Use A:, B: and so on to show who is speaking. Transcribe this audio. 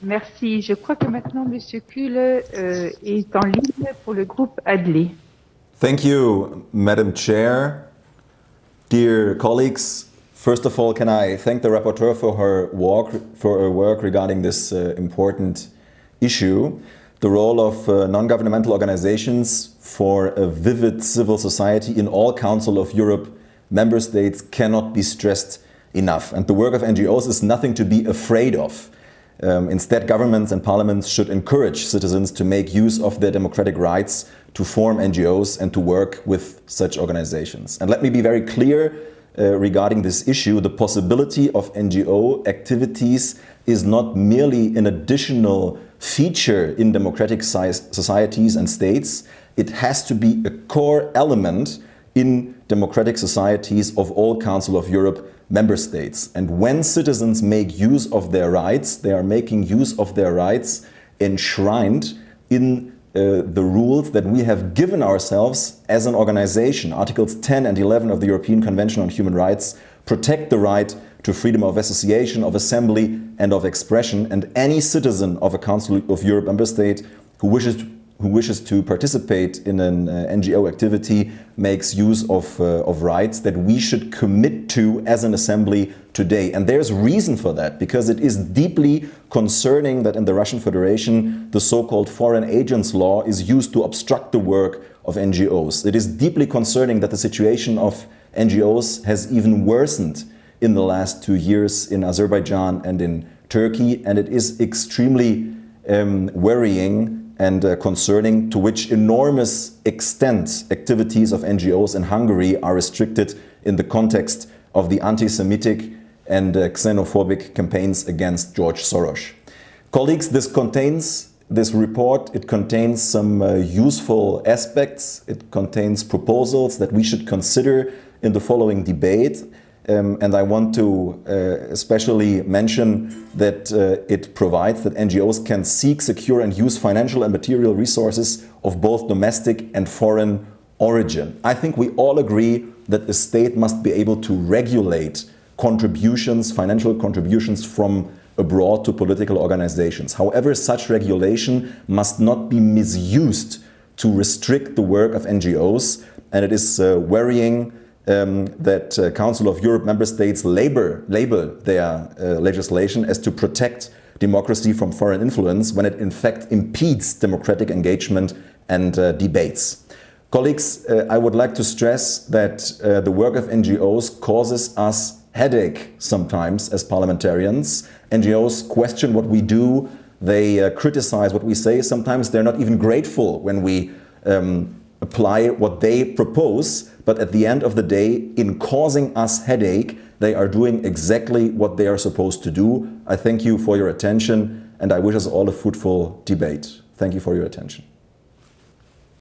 A: Merci. Je crois que maintenant, Monsieur Kuhle est en ligne pour le groupe ADLE.
B: Thank you, Madam Chair. Dear colleagues, first of all, can I thank the rapporteur for her work regarding this important issue. The role of non-governmental organizations for a vivid civil society in all Council of Europe member states cannot be stressed enough. And the work of NGOs is nothing to be afraid of. Instead, governments and parliaments should encourage citizens to make use of their democratic rights to form NGOs and to work with such organizations. And let me be very clear regarding this issue. The possibility of NGO activities is not merely an additional feature in democratic societies and states. It has to be a core element in democratic societies of all Council of Europe member states. And when citizens make use of their rights, they are making use of their rights enshrined in the rules that we have given ourselves as an organization. Articles 10 and 11 of the European Convention on Human Rights protect the right to freedom of association, of assembly and of expression, and any citizen of a Council of Europe member state who wishes to participate in an NGO activity makes use of rights that we should commit to as an assembly today. And there's reason for that, because it is deeply concerning that in the Russian Federation the so-called foreign agents law is used to obstruct the work of NGOs. It is deeply concerning that the situation of NGOs has even worsened in the last 2 years in Azerbaijan and in Turkey, and it is extremely worrying and concerning to which enormous extent activities of NGOs in Hungary are restricted in the context of the anti-Semitic and xenophobic campaigns against George Soros. Colleagues, this report, it contains some useful aspects. It contains proposals that we should consider in the following debate. And I want to especially mention that it provides that NGOs can seek, secure and use financial and material resources of both domestic and foreign origin. I think we all agree that the state must be able to regulate contributions, financial contributions from abroad to political organizations. However, such regulation must not be misused to restrict the work of NGOs, and it is worrying that Council of Europe member states label their legislation as to protect democracy from foreign influence when it in fact impedes democratic engagement and debates. Colleagues, I would like to stress that the work of NGOs causes us headache sometimes as parliamentarians. NGOs question what we do, they criticize what we say, sometimes they're not even grateful when we apply what they propose, but at the end of the day, in causing us headache, they are doing exactly what they are supposed to do. I thank you for your attention, and I wish us all a fruitful debate. Thank you for your attention.